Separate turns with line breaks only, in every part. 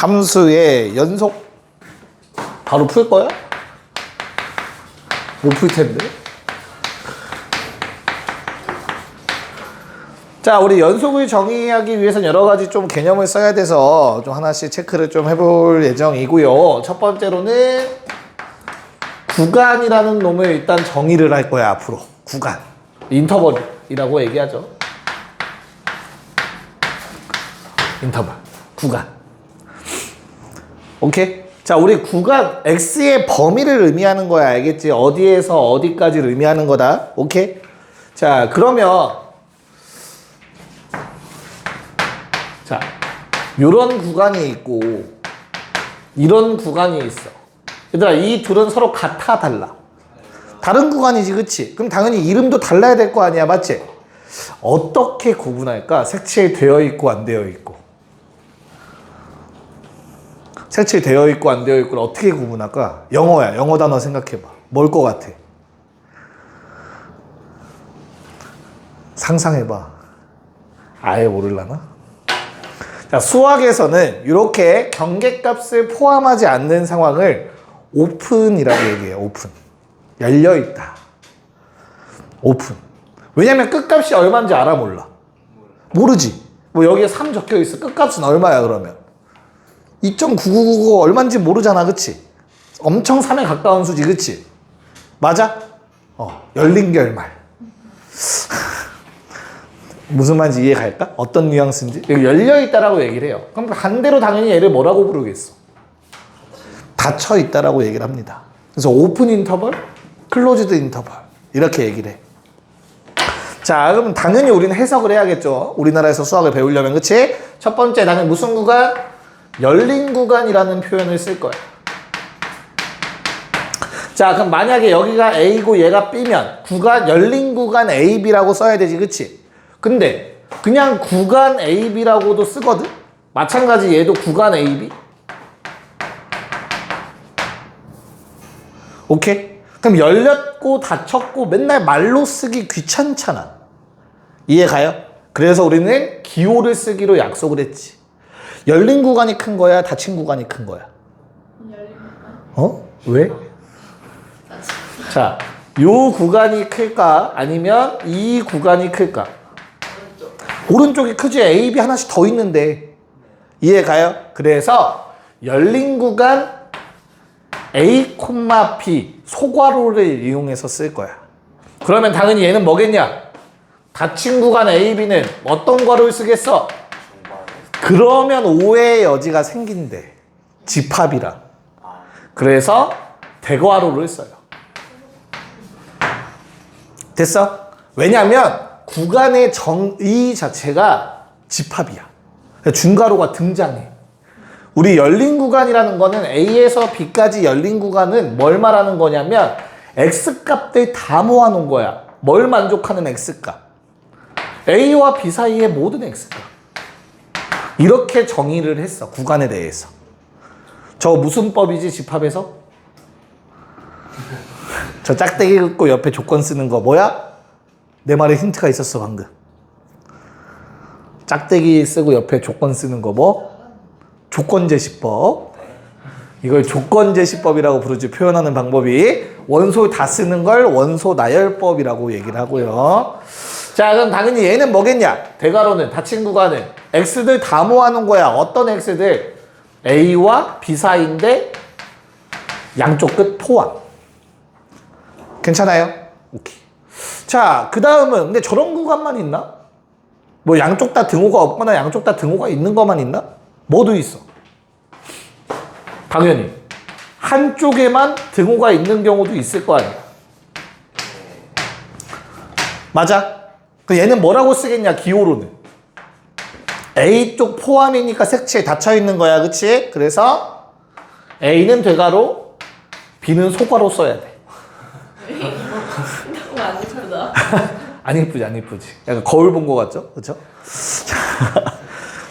함수의 연속 바로 풀 거야? 못 풀 텐데. 자, 우리 연속을 정의하기 위해서는 여러 가지 좀 개념을 써야 돼서 좀 하나씩 체크를 좀 해볼 예정이고요. 첫 번째로는 구간이라는 놈을 일단 정의를 할 거야, 앞으로. 구간. 인터벌이라고 얘기하죠. 인터벌. 구간. 오케이? 자, 우리 구간 X의 범위를 의미하는 거야. 알겠지? 어디에서 어디까지를 의미하는 거다. 오케이? 자, 그러면 자, 요런 구간이 있고 이런 구간이 있어. 얘들아, 이 둘은 서로 같아, 달라? 다른 구간이지, 그치? 그럼 당연히 이름도 달라야 될 거 아니야, 맞지? 어떻게 구분할까? 색칠되어 있고 안 되어 있고. 색칠되어 있고 안 되어 있고를 어떻게 구분할까? 영어야. 영어 단어 생각해봐. 뭘 것 같아? 상상해봐. 아예 모를라나? 자, 수학에서는 이렇게 경계값을 포함하지 않는 상황을 오픈이라고 얘기해요. 오픈. 열려있다. 오픈. 왜냐면 끝값이 얼마인지 알아, 몰라? 모르지. 뭐 여기에 3 적혀있어. 끝값은 얼마야, 그러면? 2.9999 얼마인지 모르잖아, 그치? 엄청 3에 가까운 수지, 그치? 맞아? 열린 결말. 무슨 말인지 이해 갈까? 어떤 뉘앙스인지? 열려있다라고 얘기를 해요. 그럼 반대로 당연히 얘를 뭐라고 부르겠어? 닫혀있다라고 얘기를 합니다. 그래서 오픈 인터벌, 클로즈드 인터벌 이렇게 얘기를 해. 자, 그럼 당연히 우리는 해석을 해야겠죠. 우리나라에서 수학을 배우려면, 그치? 첫 번째, 나는 무슨 구간? 열린 구간이라는 표현을 쓸 거야. 자, 그럼 만약에 여기가 A고 얘가 B면 구간, 열린 구간 AB라고 써야 되지, 그치? 근데 그냥 구간 AB라고도 쓰거든? 마찬가지 얘도 구간 AB. 오케이? 그럼 열렸고 닫혔고 맨날 말로 쓰기 귀찮잖아. 이해 가요? 그래서 우리는 기호를 쓰기로 약속을 했지. 열린 구간이 큰 거야? 닫힌 구간이 큰 거야?
열린 구간.
왜? 자, 요 구간이 클까? 아니면 이 구간이 클까? 오른쪽이 크지. A, B 하나씩 더 있는데. 이해 가요? 그래서 열린 구간 A, B 소괄호를 이용해서 쓸 거야. 그러면 당연히 얘는 뭐겠냐? 닫힌 구간 A, B는 어떤 괄호를 쓰겠어? 그러면 오해의 여지가 생긴대. 집합이라. 그래서 대괄호를 써요. 됐어? 왜냐면 구간의 정의 자체가 집합이야. 중괄호가 등장해. 우리 열린 구간이라는 거는 A에서 B까지 열린 구간은 뭘 말하는 거냐면 X값들 다 모아놓은 거야. 뭘 만족하는 X값? A와 B 사이의 모든 X값. 이렇게 정의를 했어. 구간에 대해서. 저 무슨 법이지, 집합에서? 저 짝대기 긋고 옆에 조건 쓰는 거 뭐야? 내 말에 힌트가 있었어, 방금. 짝대기 쓰고 옆에 조건 쓰는 거 뭐? 조건제시법. 이걸 조건제시법이라고 부르지. 표현하는 방법이. 원소 다 쓰는 걸 원소 나열법이라고 얘기를 하고요. 자, 그럼 당연히 얘는 뭐겠냐? 대괄호는, 닫힌 구간은 X들 다 모아놓은 거야. 어떤 X들? A와 B 사이인데 양쪽 끝 포함. 괜찮아요? 오케이. 자, 그 다음은 근데 저런 구간만 있나? 뭐 양쪽 다 등호가 없거나 양쪽 다 등호가 있는 것만 있나? 뭐도 있어. 당연히 한쪽에만 등호가 있는 경우도 있을 거 아니야. 맞아? 그럼 얘는 뭐라고 쓰겠냐, 기호로는? A쪽 포함이니까 색채에 닫혀있는 거야, 그치? 그래서 A는 대괄호, B는 소괄호 써야 돼.
너무 안 예쁘다.
안 이쁘지, 안 이쁘지. 약간 거울 본 거 같죠? 그쵸?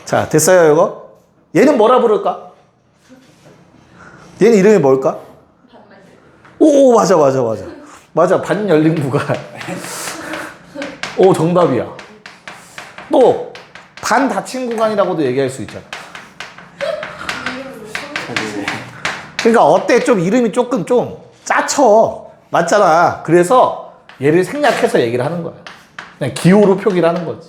자, 됐어요, 이거? 얘는 뭐라 부를까? 얘는 이름이 뭘까? 오, 맞아. 맞아, 반 열린 구간. 오, 정답이야. 또, 반 닫힌 구간이라고도 얘기할 수 있잖아. 그러니까 어때? 좀 이름이 조금 좀 짜쳐. 맞잖아. 그래서 얘를 생략해서 얘기를 하는 거야. 그냥 기호로 표기를 하는 거지.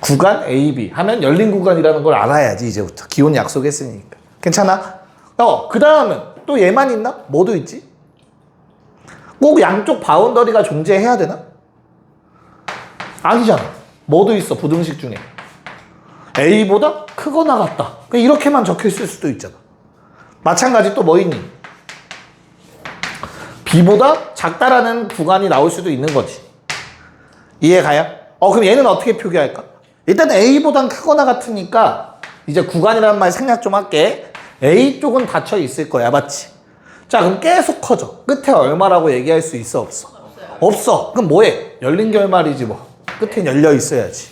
구간 A, B 하면 열린 구간이라는 걸 알아야지 이제부터. 기호는 약속했으니까. 괜찮아? 그 다음은 또 얘만 있나? 뭐도 있지? 꼭 양쪽 바운더리가 존재해야 되나? 아니잖아. 뭐도 있어 부등식 중에. A보다 크거나 같다. 이렇게만 적혀있을 수도 있잖아. 마찬가지 또 뭐 있니? B보다 작다라는 구간이 나올 수도 있는 거지. 이해가요? 그럼 얘는 어떻게 표기할까? 일단 A보단 크거나 같으니까 이제 구간이라는 말 생략 좀 할게. A 쪽은 닫혀 있을 거야. 맞지? 자, 그럼 계속 커져. 끝에 얼마라고 얘기할 수 있어? 없어? 없어. 그럼 뭐해? 열린 결말이지 뭐. 끝에 열려 있어야지.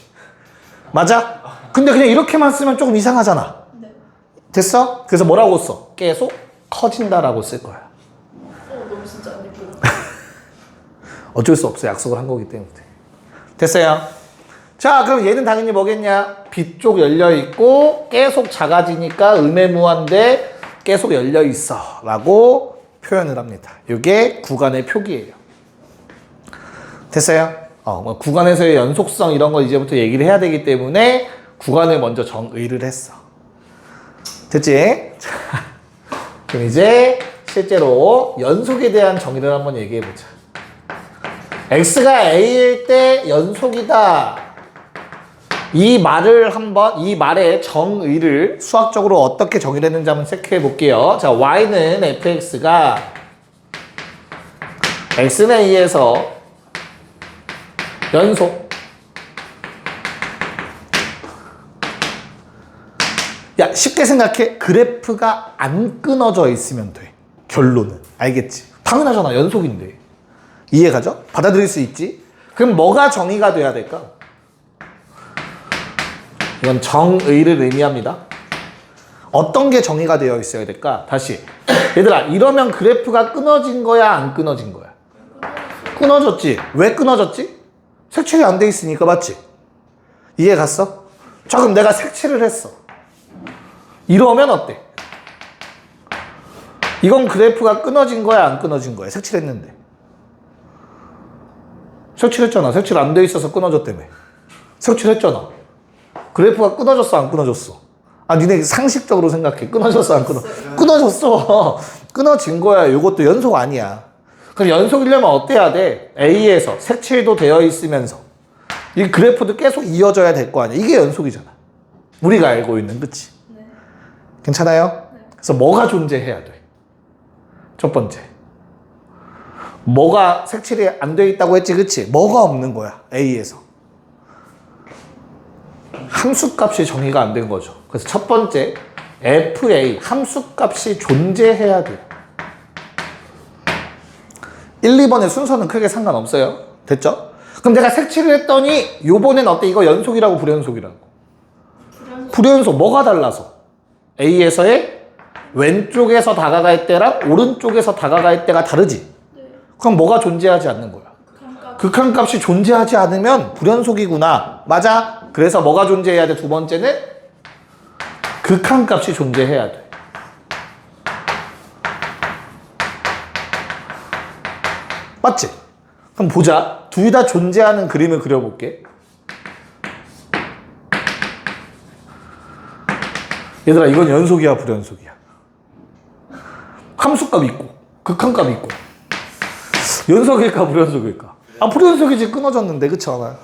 맞아? 근데 그냥 이렇게만 쓰면 조금 이상하잖아.
네.
됐어? 그래서 뭐라고 써? 계속 커진다라고 쓸 거야.
너무 진짜 안 예쁘다.
어쩔 수 없어. 약속을 한 거기 때문에. 됐어요? 자, 그럼 얘는 당연히 뭐겠냐? B쪽 열려있고 계속 작아지니까 의매무한데 계속 열려있어 라고 표현을 합니다. 이게 구간의 표기예요. 됐어요? 뭐 구간에서의 연속성 이런 거 이제부터 얘기를 해야 되기 때문에 구간을 먼저 정의를 했어. 됐지? 자, 그럼 이제 실제로 연속에 대한 정의를 한번 얘기해보자. X가 A일 때 연속이다. 이 말의 정의를 수학적으로 어떻게 정의를 했는지 한번 체크해 볼게요. 자, Y는 fx가 X는 A에서 연속. 야, 쉽게 생각해. 그래프가 안 끊어져 있으면 돼. 결론은. 알겠지? 당연하잖아. 연속인데. 이해가죠? 받아들일 수 있지? 그럼 뭐가 정의가 돼야 될까? 이건 정의를 의미합니다. 어떤 게 정의가 되어 있어야 될까? 다시. 얘들아, 이러면 그래프가 끊어진 거야? 안 끊어진 거야? 끊어졌지. 왜 끊어졌지? 색칠이 안 돼 있으니까. 맞지? 이해 갔어? 자, 그럼 내가 색칠을 했어. 이러면 어때? 이건 그래프가 끊어진 거야? 안 끊어진 거야? 색칠했는데. 색칠했잖아. 색칠 안 돼 있어서 끊어졌다며. 색칠했잖아. 그래프가 끊어졌어? 안 끊어졌어? 니네 상식적으로 생각해. 끊어졌어? 안 끊어졌어? 끊어졌어. 끊어진 거야. 이것도 연속 아니야. 그럼 연속이려면 어때야 돼? A에서 색칠도 되어 있으면서 이 그래프도 계속 이어져야 될 거 아니야. 이게 연속이잖아. 우리가 알고 있는. 그치?
네.
괜찮아요?
네.
그래서 뭐가 존재해야 돼? 첫 번째. 뭐가 색칠이 안 돼 있다고 했지, 그치? 뭐가 없는 거야, A에서. 함수값이 정의가 안 된 거죠. 그래서 첫 번째, FA, 함수값이 존재해야 돼요. 1, 2번의 순서는 크게 상관없어요. 됐죠? 그럼 내가 색칠을 했더니 요번엔 어때? 이거 연속이라고 불연속이라고? 불연속. 뭐가 달라서? A에서의 왼쪽에서 다가갈 때랑 오른쪽에서 다가갈 때가 다르지?
네.
그럼 뭐가 존재하지 않는 거야? 극한값이 존재하지 않으면 불연속이구나. 맞아? 그래서 뭐가 존재해야 돼? 두 번째는 극한값이 존재해야 돼. 맞지? 그럼 보자. 둘 다 존재하는 그림을 그려볼게. 얘들아, 이건 연속이야, 불연속이야? 함수값 있고 극한값 있고. 연속일까, 불연속일까? 불연속이지. 끊어졌는데. 그쵸?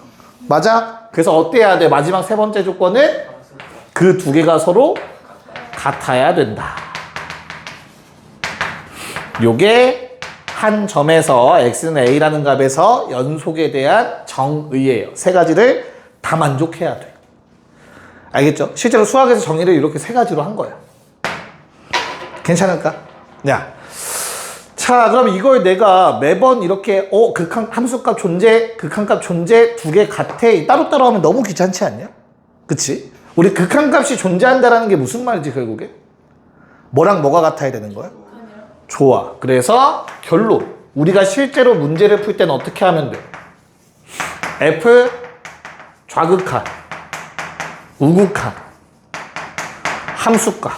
맞아? 그래서 어때야 돼? 마지막 세 번째 조건은 그 두 개가 서로 같아야 된다. 요게 한 점에서 x는 a라는 값에서 연속에 대한 정의예요. 세 가지를 다 만족해야 돼. 알겠죠? 실제로 수학에서 정의를 이렇게 세 가지로 한 거야. 괜찮을까? 야, 자, 그럼 이걸 내가 매번 이렇게 함수값 존재, 극한값 존재 두 개 같아 따로따로 하면 너무 귀찮지 않냐? 그치? 우리 극한값이 존재한다라는 게 무슨 말이지 결국에? 뭐랑 뭐가 같아야 되는 거야? 좋아. 그래서 결론. 우리가 실제로 문제를 풀 때는 어떻게 하면 돼? F 좌극한, 우극한, 함수값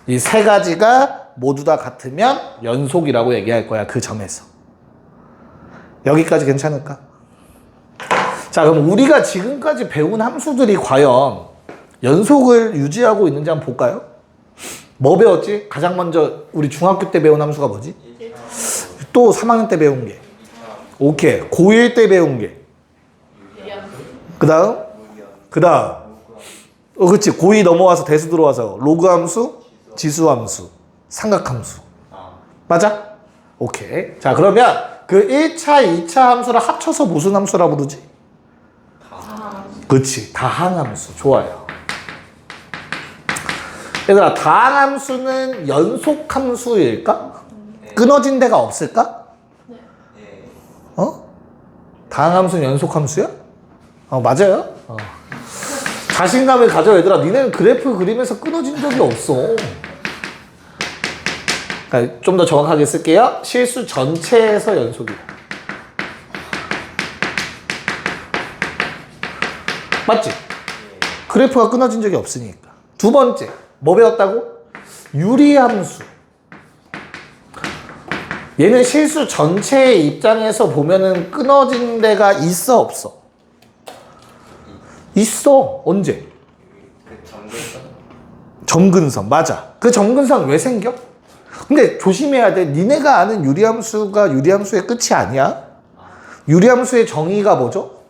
이 세 가지가 모두 다 같으면 연속이라고 얘기할 거야. 그 점에서. 여기까지 괜찮을까? 자, 그럼 우리가 지금까지 배운 함수들이 과연 연속을 유지하고 있는지 한번 볼까요? 뭐 배웠지? 가장 먼저 우리 중학교 때 배운 함수가 뭐지? 또 3학년 때 배운 게. 오케이. 고1 때 배운 게. 그 다음? 그치. 고2 넘어와서 대수 들어와서 로그 함수, 지수 함수, 삼각 함수. 맞아? 오케이. 자, 그러면 그 1차, 2차 함수를 합쳐서 무슨 함수라 부르지? 그치. 다항함수. 좋아요. 얘들아, 다항함수는 연속함수일까? 끊어진 데가 없을까? 어? 다항함수는 연속함수야? 맞아요. 자신감을 가져. 얘들아, 니네는 그래프 그리면서 끊어진 적이 없어. 그러니까 좀 더 정확하게 쓸게요. 실수 전체에서 연속이다. 맞지? 그래프가 끊어진 적이 없으니까. 두 번째, 뭐 배웠다고? 유리함수. 얘는 실수 전체의 입장에서 보면은 끊어진 데가 있어, 없어? 있어. 언제? 점근선. 맞아. 그 점근선 왜 생겨? 근데 조심해야 돼. 니네가 아는 유리함수가 유리함수의 끝이 아니야. 유리함수의 정의가 뭐죠?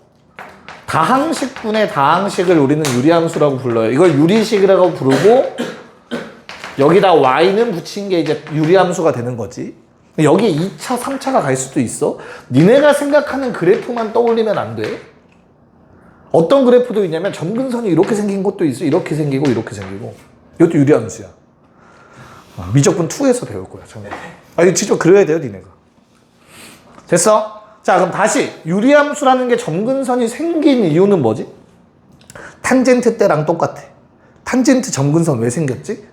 다항식분의 다항식을 우리는 유리함수라고 불러요. 이걸 유리식이라고 부르고 여기다 y는 붙인 게 이제 유리함수가 되는 거지. 여기에 2차, 3차가 갈 수도 있어. 니네가 생각하는 그래프만 떠올리면 안 돼. 어떤 그래프도 있냐면 점근선이 이렇게 생긴 것도 있어. 이렇게 생기고 이렇게 생기고. 이것도 유리함수야. 미적분 2에서 배울 거야. 이거 직접 그려야 돼요, 니네가. 됐어? 자, 그럼 다시 유리함수라는 게 점근선이 생긴 이유는 뭐지? 탄젠트 때랑 똑같아. 탄젠트 점근선 왜 생겼지?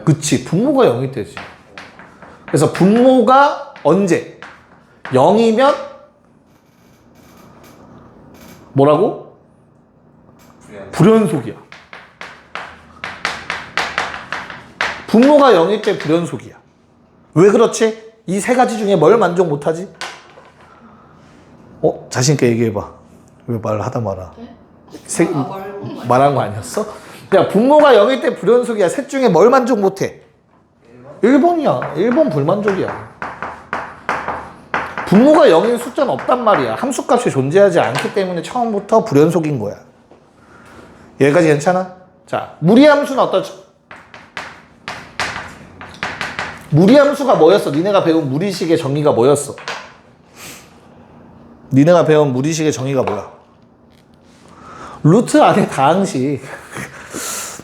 그치, 분모가 0일 때지. 그래서 분모가 언제? 0이면 뭐라고? 불연속이야. 분모가 0일 때 불연속이야. 왜 그렇지? 이 세 가지 중에 뭘 만족 못하지? 자신있게 얘기해봐. 왜 말하다 말아?
네?
말한 거 아니었어? 야, 분모가 0일 때 불연속이야. 셋 중에 뭘 만족 못해? 1번이야. 1번 불만족이야. 분모가 0인 숫자는 없단 말이야. 함수값이 존재하지 않기 때문에 처음부터 불연속인 거야. 여기까지 괜찮아? 자, 무리함수는 어떠죠? 무리함수가 뭐였어? 니네가 배운 무리식의 정의가 뭐였어? 니네가 배운 무리식의 정의가 뭐야? 루트 안에 다항식.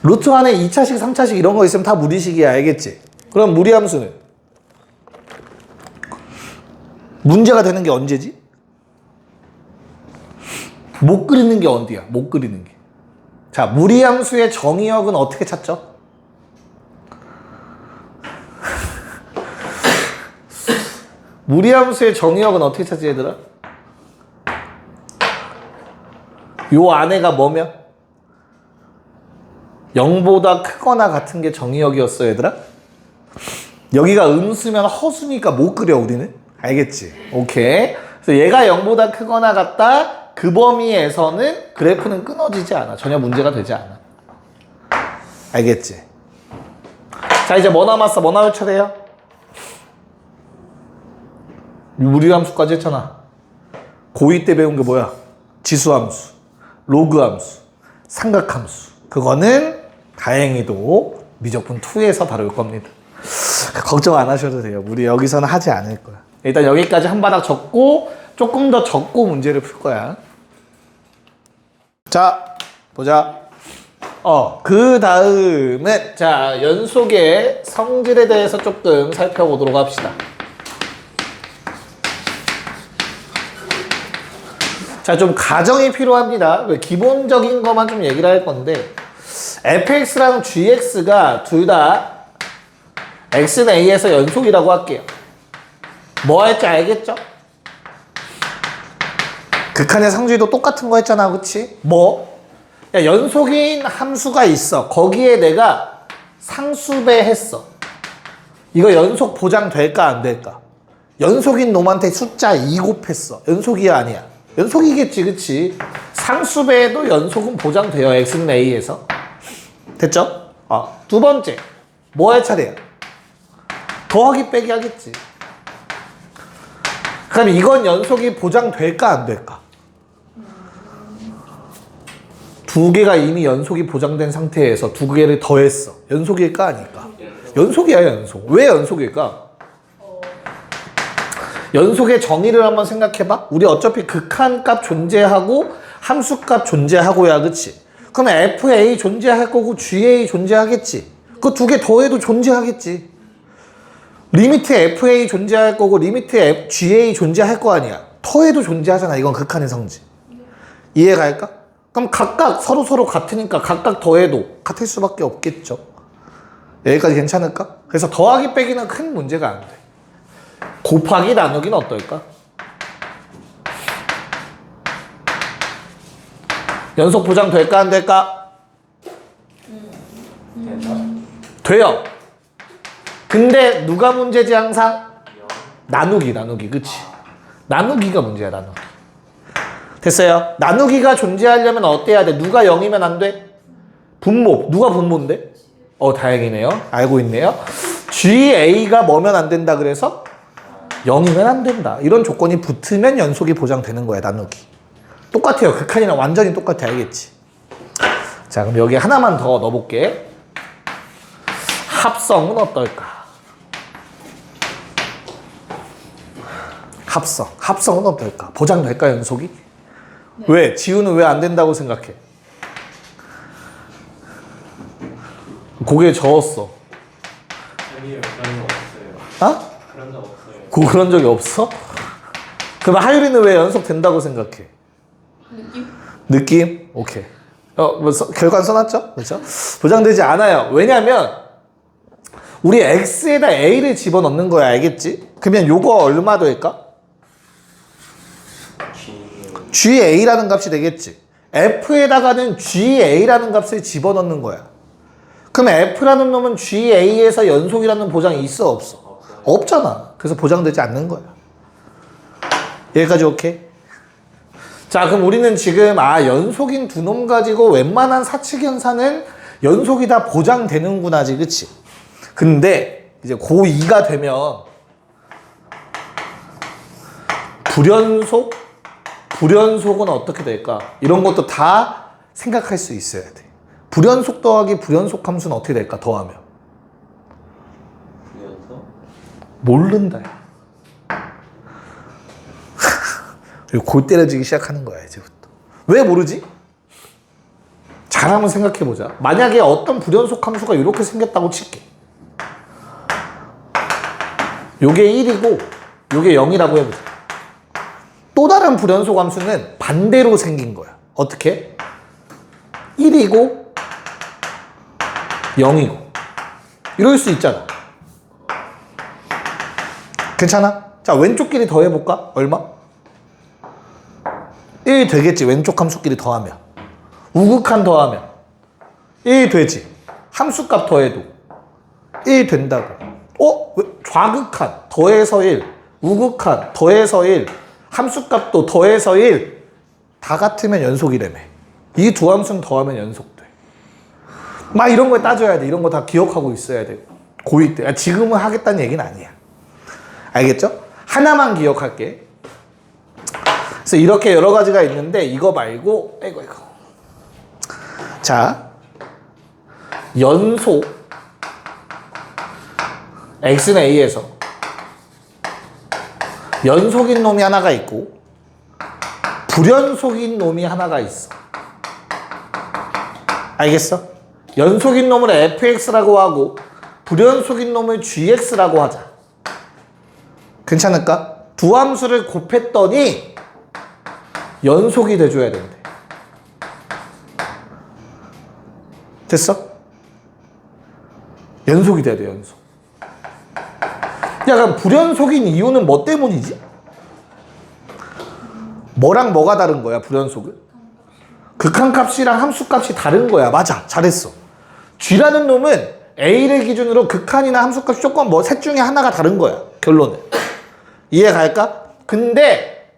루트 안에 2차식, 3차식 이런 거 있으면 다 무리식이야. 알겠지? 그럼 무리함수는? 문제가 되는 게 언제지? 못 그리는 게 어디야? 못 그리는 게. 자, 무리함수의 정의역은 어떻게 찾죠? 무리함수의 정의역은 어떻게 찾지, 얘들아? 요 안에가 뭐면? 0보다 크거나 같은 게 정의역이었어, 얘들아? 여기가 음수면 허수니까 못 그려, 우리는. 알겠지? 오케이. 그래서 얘가 0보다 크거나 같다. 그 범위에서는 그래프는 끊어지지 않아. 전혀 문제가 되지 않아. 알겠지? 자, 이제 뭐 남았어? 뭐 나올 차례야? 무리함수까지 했잖아. 고2 때 배운 게 뭐야? 지수함수, 로그함수, 삼각함수. 그거는 다행히도 미적분 2에서 다룰 겁니다. 걱정 안 하셔도 돼요. 우리 여기서는 하지 않을 거야. 일단 여기까지 한 바닥 적고 조금 더 적고 문제를 풀 거야. 자, 보자. 그 다음은 자, 연속의 성질에 대해서 조금 살펴보도록 합시다. 자, 좀 가정이 필요합니다. 기본적인 것만 좀 얘기를 할 건데 fx랑 gx가 둘 다 x는 a에서 연속이라고 할게요. 뭐 할지 알겠죠? 극한의 상수도 똑같은 거 했잖아, 그치? 뭐? 야, 연속인 함수가 있어. 거기에 내가 상수배 했어. 이거 연속 보장될까 안 될까? 연속인 놈한테 숫자 2 곱했어. 연속이야 아니야? 연속이겠지, 그치? 상수배에도 연속은 보장돼요. x는 a에서. 됐죠? 두 번째. 뭐 할 차례야? 더하기 빼기 하겠지. 그럼 이건 연속이 보장될까 안 될까? 두 개가 이미 연속이 보장된 상태에서 두 개를 더했어. 연속일까 아닐까? 연속이야, 연속. 왜 연속일까? 연속의 정의를 한번 생각해봐. 우리 어차피 극한값 존재하고 함수값 존재하고야, 그치? 그럼 FA 존재할 거고 GA 존재하겠지. 그 두 개 더해도 존재하겠지. 리미트 FA 존재할 거고 리미트 GA 존재할 거 아니야. 더해도 존재하잖아. 이건 극한의 성질. 이해갈까? 그럼 각각 서로 같으니까 각각 더해도 같을 수밖에 없겠죠. 여기까지 괜찮을까? 그래서 더하기 빼기는 큰 문제가 안 돼. 곱하기 나누기는 어떨까? 연속 보장 될까 안 될까? 돼요. 근데 누가 문제지 항상? 나누기 그치? 나누기가 문제야. 나누기. 됐어요? 나누기가 존재하려면 어때야 돼? 누가 0이면 안 돼? 분모. 누가 분모인데? 다행이네요. 알고 있네요. GA가 뭐면 안 된다 그래서? 0이면 안 된다. 이런 조건이 붙으면 연속이 보장되는 거야. 나누기. 똑같아요. 극한이랑 완전히 똑같아. 알겠지? 자, 그럼 여기 하나만 더 넣어볼게. 합성은 어떨까? 합성은 어떨까? 보장될까, 연속이?
네.
왜? 지우는 왜 안 된다고 생각해? 고개 저었어.
아니요, 그런 적 없어요.
어?
그런 적 없어요.
그런 적이 없어? 그럼 하율이는 왜 연속된다고 생각해? 느낌? 오케이. 결과는 써놨죠? 그렇죠? 보장되지 않아요. 왜냐면 우리 x에다 a를 집어넣는 거야. 알겠지? 그러면 요거 얼마 될까? GA라는 값이 되겠지. F에다가는 GA라는 값을 집어넣는 거야. 그럼 F라는 놈은 GA에서 연속이라는 보장이 있어 없어? 없잖아. 그래서 보장되지 않는 거야. 여기까지 오케이? 자, 그럼 우리는 지금 연속인 두 놈 가지고 웬만한 사칙 현상은 연속이 다 보장되는구나지, 그치? 근데 이제 고2가 되면 불연속은 어떻게 될까? 이런 것도 다 생각할 수 있어야 돼. 불연속 더하기 불연속 함수는 어떻게 될까? 더하면.
그래서
모른다. 그리고 골 때려지기 시작하는 거야, 이제부터. 왜 모르지? 잘 한번 생각해보자. 만약에 어떤 불연속 함수가 이렇게 생겼다고 칠게. 요게 1이고 요게 0이라고 해보자. 또 다른 불연속 함수는 반대로 생긴 거야. 어떻게? 1이고 0이고 이럴 수 있잖아. 괜찮아? 자, 왼쪽 끼리 더해볼까? 얼마? 1 되겠지. 왼쪽 함수끼리 더하면. 우극한 더하면 1 되지. 함수값 더해도 1 된다고. 좌극한 더해서 1, 우극한 더해서 1, 함수값도 더해서 1. 다 같으면 연속이라며. 이 두 함수는 더하면 연속돼. 막 이런 거 따져야 돼. 이런 거 다 기억하고 있어야 돼. 고2 때. 지금은 하겠다는 얘기는 아니야. 알겠죠? 하나만 기억할게. 그래서 이렇게 여러 가지가 있는데 이거 말고 이거. 자, 연속 x는 a에서 연속인 놈이 하나가 있고 불연속인 놈이 하나가 있어. 알겠어? 연속인 놈을 fx라고 하고 불연속인 놈을 gx라고 하자. 괜찮을까? 두 함수를 곱했더니 연속이 돼줘야 된대. 됐어? 연속이 돼야 돼, 연속. 야, 그럼 불연속인 이유는 뭐 때문이지? 뭐랑 뭐가 다른 거야, 불연속은? 극한값이랑 함수값이 다른 거야. 맞아, 잘했어. g라는 놈은 A를 기준으로 극한이나 함수값이 조금 뭐 셋 중에 하나가 다른 거야. 결론은. 이해 갈까? 근데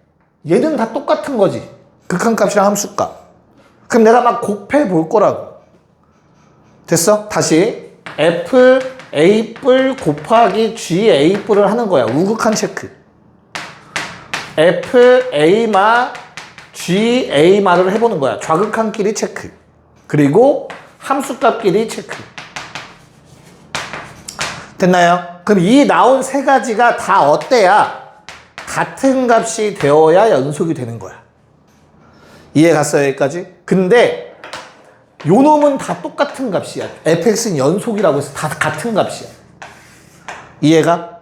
얘는 다 똑같은 거지. 극한값이랑 함수값. 그럼 내가 막 곱해 볼 거라고. 됐어? 다시 F A 뿔 곱하기 G A 뿔을 하는 거야. 우극한 체크. F A 마 G A 마를 해보는 거야. 좌극한끼리 체크. 그리고 함수값끼리 체크. 됐나요? 그럼 이 나온 세 가지가 다 어때야 같은 값이 되어야 연속이 되는 거야. 이해 갔어요, 여기까지? 근데 요 놈은 다 똑같은 값이야. fx는 연속이라고 해서 다 같은 값이야. 이해가?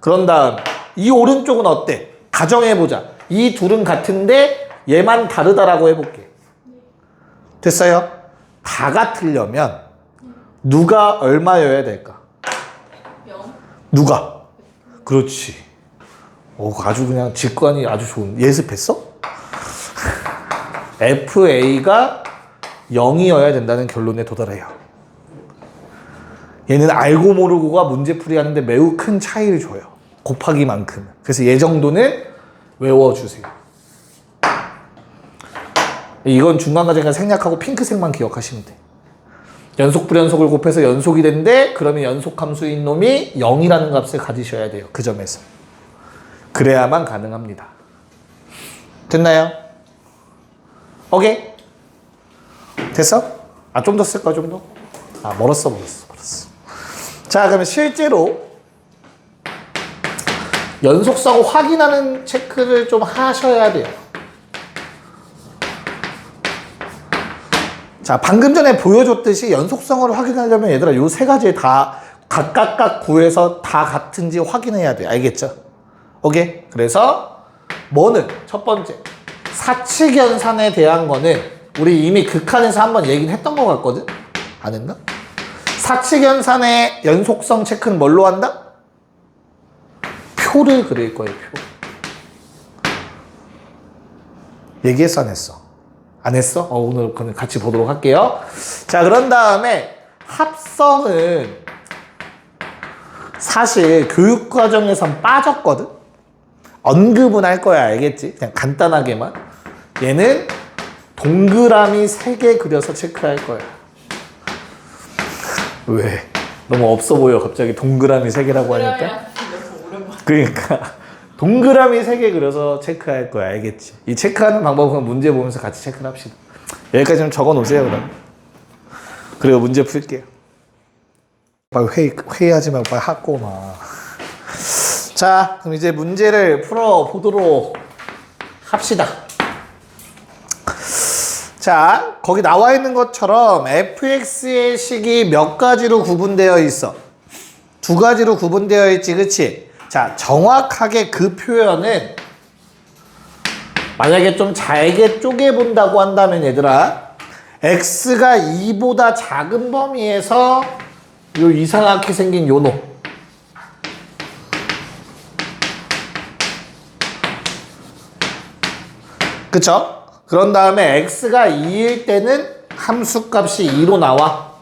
그런 다음 이 오른쪽은 어때? 가정해보자. 이 둘은 같은데 얘만 다르다라고 해볼게. 됐어요? 다 같으려면 누가 얼마여야 될까?
0.
누가? 그렇지. 아주 그냥 직관이 아주 좋은. 예습했어? FA가 0이어야 된다는 결론에 도달해요. 얘는 알고 모르고가 문제풀이 하는데 매우 큰 차이를 줘요. 곱하기만큼. 그래서 얘 정도는 외워주세요. 이건 중간과정이니까 생략하고 핑크색만 기억하시면 돼. 연속 불연속을 곱해서 연속이 된대. 그러면 연속함수인 놈이 0이라는 값을 가지셔야 돼요. 그 점에서. 그래야만 가능합니다. 됐나요? 오케이? 됐어? 좀 더 쓸까, 좀 더? 멀었어. 자, 그러면 실제로 연속성 확인하는 체크를 좀 하셔야 돼요. 자, 방금 전에 보여줬듯이 연속성을 확인하려면 얘들아 요 세 가지 다 각각 구해서 다 같은지 확인해야 돼. 알겠죠? 오케이? 그래서 뭐는 첫 번째 사칙연산에 대한 거는 우리 이미 극한에서 한번 얘기는 했던 것 같거든? 안 했나? 사칙연산의 연속성 체크는 뭘로 한다? 표를 그릴 거예요, 표. 얘기했어, 안 했어? 안 했어? 오늘 그럼 같이 보도록 할게요. 자, 그런 다음에 합성은 사실 교육과정에선 빠졌거든? 언급은 할 거야, 알겠지? 그냥 간단하게만. 얘는 동그라미 3개 그려서 체크할 거야. 왜? 너무 없어 보여, 갑자기 동그라미 3개라고 하니까? 그러니까 동그라미 3개 그려서 체크할 거야, 알겠지? 이 체크하는 방법은 문제 보면서 같이 체크를 합시다. 여기까지 좀 적어 놓으세요, 그럼. 그리고 문제 풀게요. 빨리 회의하지 말고 빨리 하고 막. 자, 그럼 이제 문제를 풀어보도록 합시다. 자, 거기 나와 있는 것처럼 fx의 식이 몇 가지로 구분되어 있어? 2가지로 구분되어 있지, 그치? 자, 정확하게 그 표현은 만약에 좀 잘게 쪼개본다고 한다면 얘들아 x가 2보다 작은 범위에서 요 이상하게 생긴 요 놈 그쵸? 그런 다음에 x가 2일 때는 함수값이 2로 나와.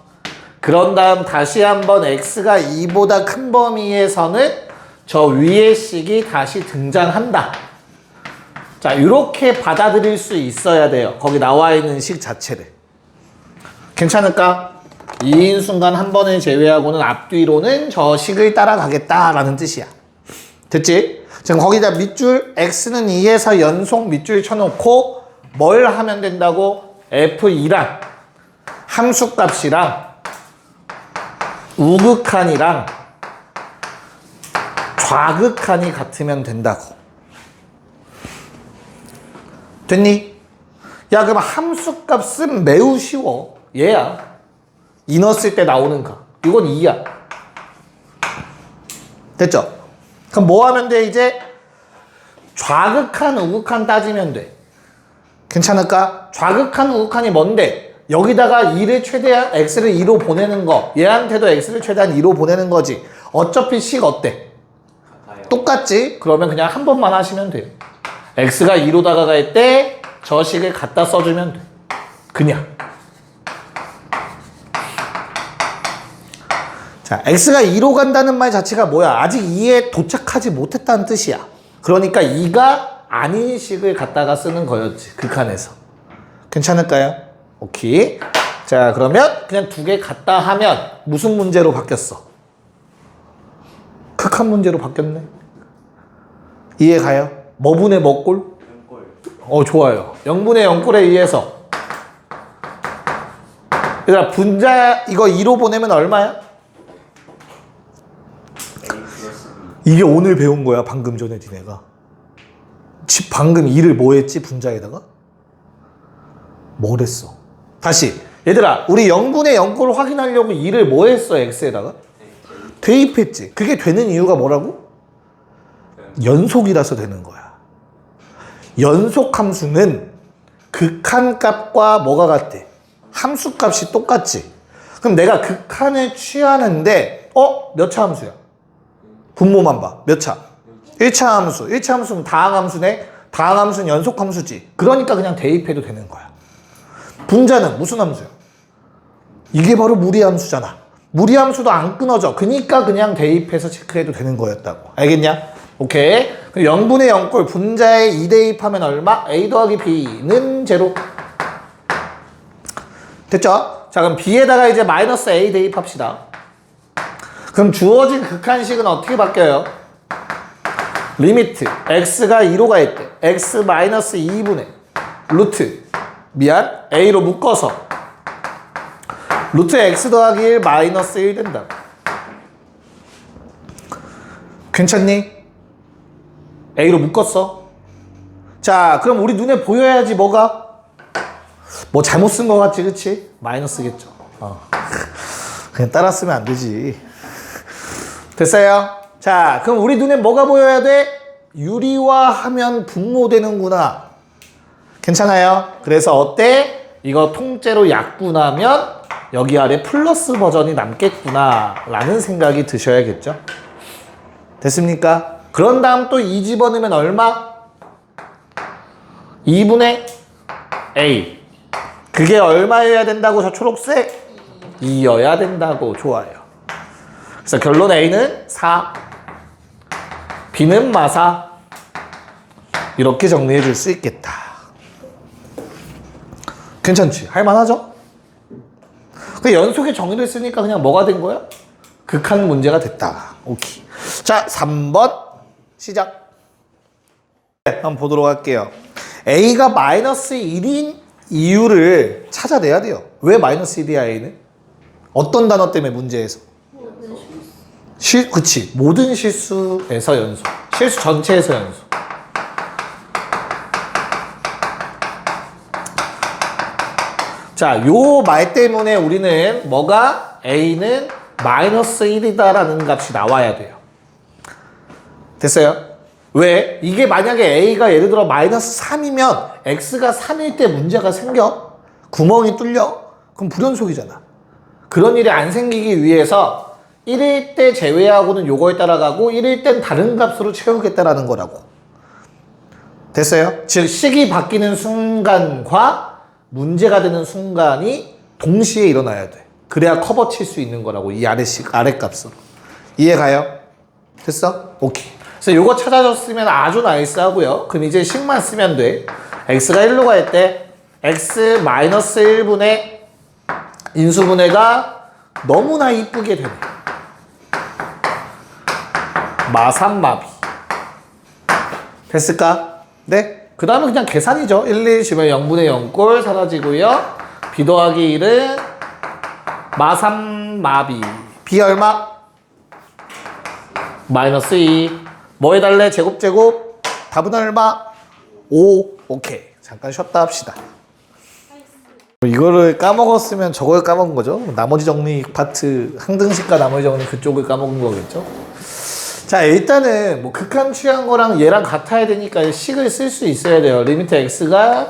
그런 다음 다시 한번 x가 2보다 큰 범위에서는 저 위의 식이 다시 등장한다. 자, 이렇게 받아들일 수 있어야 돼요. 거기 나와 있는 식 자체를. 괜찮을까? 2인 순간 한 번을 제외하고는 앞뒤로는 저 식을 따라가겠다라는 뜻이야. 됐지? 지금 거기다 밑줄 x는 2에서 연속 밑줄 쳐놓고 뭘 하면 된다고? f2랑 함수값이랑 우극한이랑 좌극한이 같으면 된다고. 됐니? 야, 그럼 함수값은 매우 쉬워. 얘야. 이 넣었을 때 나오는 값. 이건 2야. 됐죠? 그럼 뭐 하면 돼, 이제? 좌극한, 우극한 따지면 돼. 괜찮을까? 좌극한, 우극한이 뭔데? 여기다가 2를 최대한 x를 2로 보내는 거. 얘한테도 x를 최대한 2로 보내는 거지. 어차피 식 어때? 똑같지? 그러면 그냥 한 번만 하시면 돼요. x가 2로 다가갈 때 저 식을 갖다 써주면 돼. 그냥. 자, x가 2로 간다는 말 자체가 뭐야? 아직 2에 도착하지 못했다는 뜻이야. 그러니까 2가 아닌 식을 갖다가 쓰는 거였지. 극한에서. 괜찮을까요? 오케이. 자, 그러면 그냥 두 개 갖다 하면 무슨 문제로 바뀌었어? 극한 문제로 바뀌었네. 이해 가요? 뭐 분의 뭐 꼴? 좋아요. 0분의 0꼴에 의해서. 얘들아, 분자 이거 2로 보내면 얼마야? 이게 오늘 배운 거야, 방금 전에 니네가. 방금 2를 뭐 했지, 분자에다가? 뭘 했어? 다시. 얘들아, 우리 0분의 0꼴 확인하려고 2를 뭐 했어, x에다가? 대입했지. 그게 되는 이유가 뭐라고? 연속이라서 되는 거야. 연속 함수는 극한값과 뭐가 같대? 함수값이 똑같지. 그럼 내가 극한을 취하는데 몇 차 함수야? 분모만 봐. 몇 차? 1차 함수. 1차 함수는 다항함수네. 다항함수는 연속함수지. 그러니까 그냥 대입해도 되는 거야. 분자는 무슨 함수야? 이게 바로 무리함수잖아. 무리함수도 안 끊어져. 그러니까 그냥 대입해서 체크해도 되는 거였다고. 알겠냐? 오케이. 0분의 0꼴 분자에 2 대입하면 얼마? a 더하기 b는 제로. 됐죠? 자, 그럼 b에다가 이제 마이너스 a 대입합시다. 그럼 주어진 극한식은 어떻게 바뀌어요? 리미트 x가 2로 가 있대. x 마이너스 2분의 루트 a로 묶어서 루트 x 더하기 1 마이너스 1 된다. 괜찮니? a로 묶었어. 자, 그럼 우리 눈에 보여야지 뭐가? 뭐 잘못 쓴 거 같지, 그치? 마이너스겠죠. 그냥 따라 쓰면 안 되지. 됐어요? 자, 그럼 우리 눈에 뭐가 보여야 돼? 유리화하면 분모되는구나. 괜찮아요? 그래서 어때? 이거 통째로 약분하면 여기 아래 플러스 버전이 남겠구나 라는 생각이 드셔야겠죠? 됐습니까? 그런 다음 또 2 집어넣으면 얼마? 2분의 a. 그게 얼마여야 된다고? 저 초록색? 2여야 된다고. 좋아요. 그래서 결론 a는 4, b는 마사. 이렇게 정리해 줄 수 있겠다. 괜찮지? 할만하죠? 그 연속의 정의를 쓰니까 그냥 뭐가 된 거야? 극한 문제가 됐다. 오케이. 자, 3번 시작. 네, 한번 보도록 할게요. a가 마이너스 1인 이유를 찾아내야 돼요. 왜 마이너스 1이야, a는? 어떤 단어 때문에 문제에서? 그치. 모든 실수에서 연속. 실수 전체에서 연속. 자, 요 말 때문에 우리는 뭐가? a는 마이너스 1이다라는 값이 나와야 돼요. 됐어요? 왜? 이게 만약에 a가 예를 들어 마이너스 3이면 x가 3일 때 문제가 생겨? 구멍이 뚫려? 그럼 불연속이잖아. 그런 일이 안 생기기 위해서 1일 때 제외하고는 요거에 따라가고 1일 땐 다른 값으로 채우겠다라는 거라고. 됐어요? 즉 식이 바뀌는 순간과 문제가 되는 순간이 동시에 일어나야 돼. 그래야 커버 칠 수 있는 거라고. 이 아래 값으로. 이해 가요? 됐어? 오케이. 그래서 요거 찾아줬으면 아주 나이스하고요. 그럼 이제 식만 쓰면 돼. x가 1로 갈 때 x 마이너스 1분의 인수분해가 너무나 이쁘게 되네. 마삼마비. 됐을까? 네? 그 다음에 그냥 계산이죠. 1, 1 주면 0분의 0꼴 사라지고요. b 더하기 1은 마삼마비. b 얼마? 마이너스 2. 뭐 해달래? 제곱. 답은 얼마? 5. 오케이. 잠깐 쉬었다 합시다. 이거를 까먹었으면 저걸 까먹은 거죠. 나머지 정리 파트, 항등식과 나머지 정리 그쪽을 까먹은 거겠죠. 자, 일단은 뭐 극한 취한 거랑 얘랑 같아야 되니까 식을 쓸 수 있어야 돼요. 리미트 x가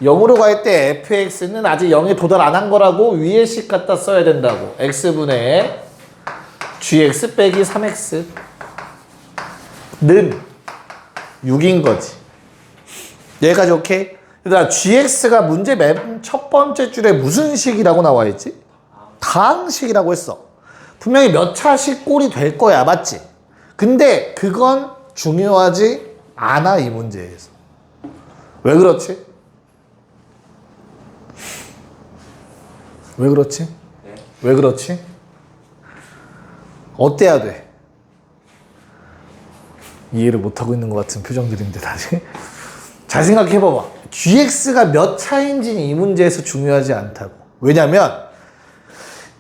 0으로 갈 때 fx는 아직 0에 도달 안 한 거라고 위에 식 갖다 써야 된다고. x분의 gx 빼기 3x 는 6인 거지. 여기까지 오케이? 그러니까 gx가 문제 맨 첫 번째 줄에 무슨 식이라고 나와 있지? 다항식이라고 했어. 분명히 몇 차씩 꼴이 될 거야. 맞지? 근데 그건 중요하지 않아, 이 문제에서. 왜 그렇지? 왜 그렇지?
네.
왜 그렇지? 어때야 돼? 이해를 못하고 있는 것 같은 표정들인데 다시 잘 생각해봐봐. gx가 몇 차인지는 이 문제에서 중요하지 않다고. 왜냐면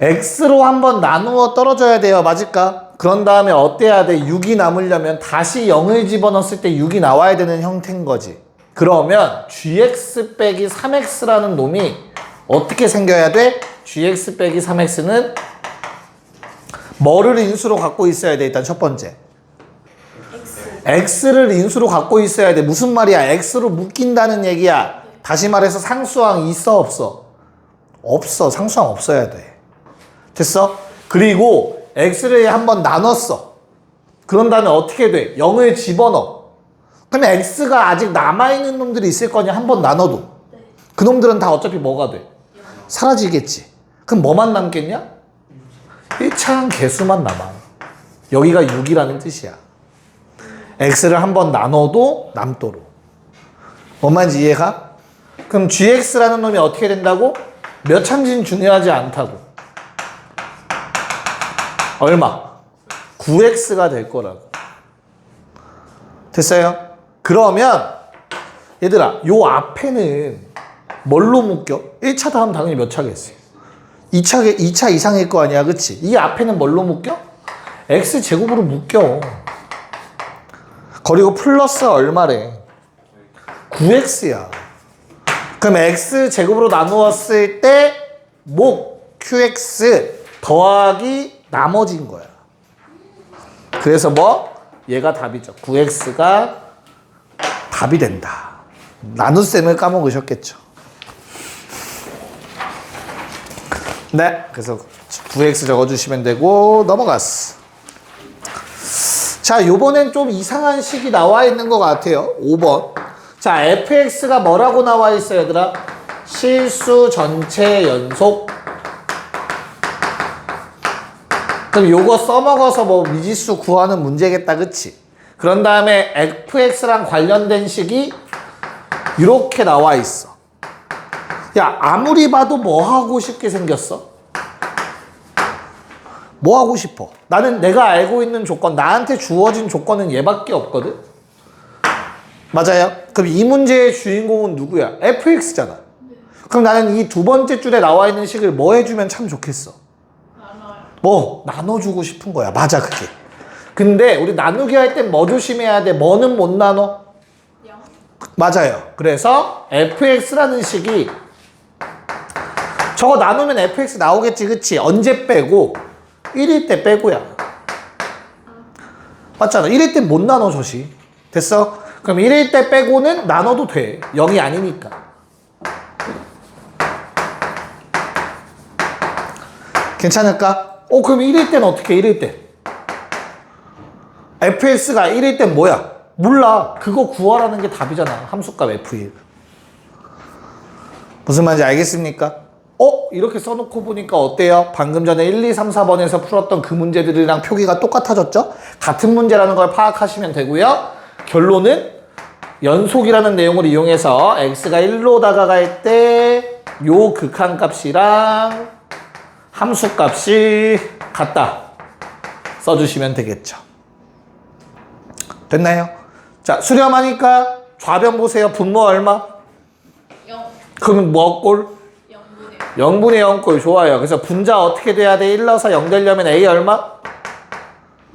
x로 한번 나누어 떨어져야 돼요. 맞을까? 그런 다음에 어때야 돼? 6이 남으려면 다시 0을 집어넣었을 때 6이 나와야 되는 형태인 거지. 그러면 gx 빼기 3x라는 놈이 어떻게 생겨야 돼? gx 빼기 3x는 뭐를 인수로 갖고 있어야 돼? 일단 첫 번째. x를 인수로 갖고 있어야 돼. 무슨 말이야? x로 묶인다는 얘기야. 다시 말해서 상수항 있어 없어? 없어. 상수항 없어야 돼. 됐어? 그리고 x를 한번 나눴어. 그런 다음에 어떻게 돼? 0을 집어넣어. 그러면 x가 아직 남아있는 놈들이 있을 거냐? 한번 나눠도. 그 놈들은 다 어차피 뭐가 돼? 사라지겠지. 그럼 뭐만 남겠냐? 1차항 개수만 남아. 여기가 6이라는 뜻이야. x를 한번 나눠도 남도록. 뭔 말인지 이해가? 그럼 gx라는 놈이 어떻게 된다고? 몇 차인지는 중요하지 않다고. 얼마? 9x가 될 거라고. 됐어요? 그러면 얘들아, 요 앞에는 뭘로 묶여? 1차 다음 당연히 몇 차겠어? 2차 이상일 거 아니야, 그치? 이 앞에는 뭘로 묶여? x제곱으로 묶여. 그리고 플러스 얼마래? 9x야. 그럼 x제곱으로 나누었을 때 목 qx 더하기 나머진 거야. 그래서 뭐? 얘가 답이죠. 9x가 답이 된다. 나눗셈을 까먹으셨겠죠. 네, 그래서 9x 적어주시면 되고 넘어갔어. 자, 요번엔 좀 이상한 식이 나와 있는 것 같아요. 5번. 자, fx가 뭐라고 나와 있어요, 얘들아? 실수 전체 연속. 그럼 요거 써먹어서 뭐 미지수 구하는 문제겠다, 그치? 그런 다음에 fx랑 관련된 식이 이렇게 나와 있어. 야, 아무리 봐도 뭐 하고 싶게 생겼어? 뭐 하고 싶어? 나는 내가 알고 있는 조건, 나한테 주어진 조건은 얘밖에 없거든? 맞아요? 그럼 이 문제의 주인공은 누구야? fx잖아. 그럼 나는 이 두 번째 줄에 나와 있는 식을 뭐 해주면 참 좋겠어? 뭐 나눠주고 싶은 거야. 맞아, 그게. 근데 우리 나누기 할 땐 뭐 조심해야 돼? 뭐는 못 나눠? 맞아요. 그래서 fx라는 식이 저거 나누면 fx 나오겠지, 그치? 언제 빼고? 1일 때 빼고야. 맞잖아. 1일 때 못 나눠, 저시. 됐어? 그럼 1일 때 빼고는 나눠도 돼. 0이 아니니까. 괜찮을까? 그럼 1일 때는 어떻게 해? 1일 때? fx가 1일 땐 뭐야? 몰라. 그거 구하라는 게 답이잖아. 함수값 f1. 무슨 말인지 알겠습니까? 이렇게 써놓고 보니까 어때요? 방금 전에 1, 2, 3, 4번에서 풀었던 그 문제들이랑 표기가 똑같아졌죠? 같은 문제라는 걸 파악하시면 되고요. 결론은 연속이라는 내용을 이용해서 x가 1로 다가갈 때 요 극한값이랑 함수값이 같다. 써주시면 되겠죠. 됐나요? 자, 수렴하니까 좌변 보세요. 분모 얼마?
0.
그러면 뭐 꼴? 0분의 0꼴. 좋아요. 그래서 분자 어떻게 돼야 돼? 1 넣어서 0 되려면 a 얼마?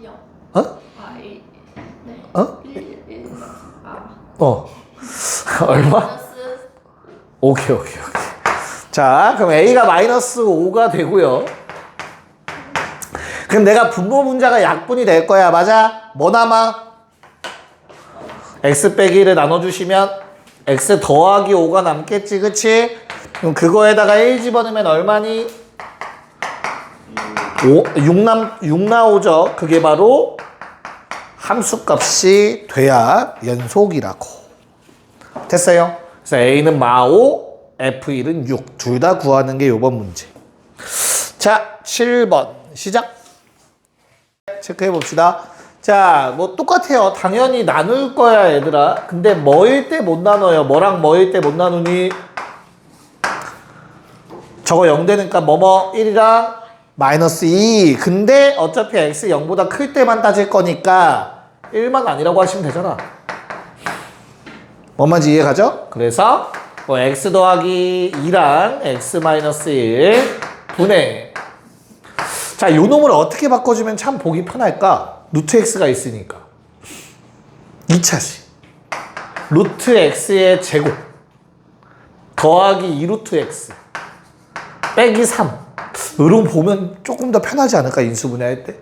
0.
어?
A. 네.
어?
1.
얼마?
마이너스.
오케이. 자, 그럼 a가 마이너스 5가 되고요. 그럼 내가 분모 분자가 약분이 될 거야. 맞아? 뭐 남아? x 빼기 1을 나눠주시면 x 더하기 5가 남겠지, 그치? 그럼 그거에다가 1 집어넣으면 얼마니? 6 나오죠. 그게 바로 함수값이 돼야 연속이라고. 됐어요? 그래서 a는 마5, f1은 6. 둘 다 구하는 게 요번 문제. 자, 7번 시작. 체크해 봅시다. 자, 뭐 똑같아요. 당연히 나눌 거야, 얘들아. 근데 뭐일 때 못 나눠요? 뭐랑 뭐일 때 못 나누니? 저거 0 되니까 뭐뭐 1이랑 마이너스 2. 근데 어차피 x 0보다 클 때만 따질 거니까 1만 아니라고 하시면 되잖아. 뭔 말인지 이해가죠? 그래서 뭐 x 더하기 2랑 x 마이너스 1 분의. 자, 요 놈을 어떻게 바꿔주면 참 보기 편할까? 루트 x가 있으니까 2차식 루트 x의 제곱 더하기 2루트 x 빼기 3. 이런 거 보면 조금 더 편하지 않을까? 인수분해할 때.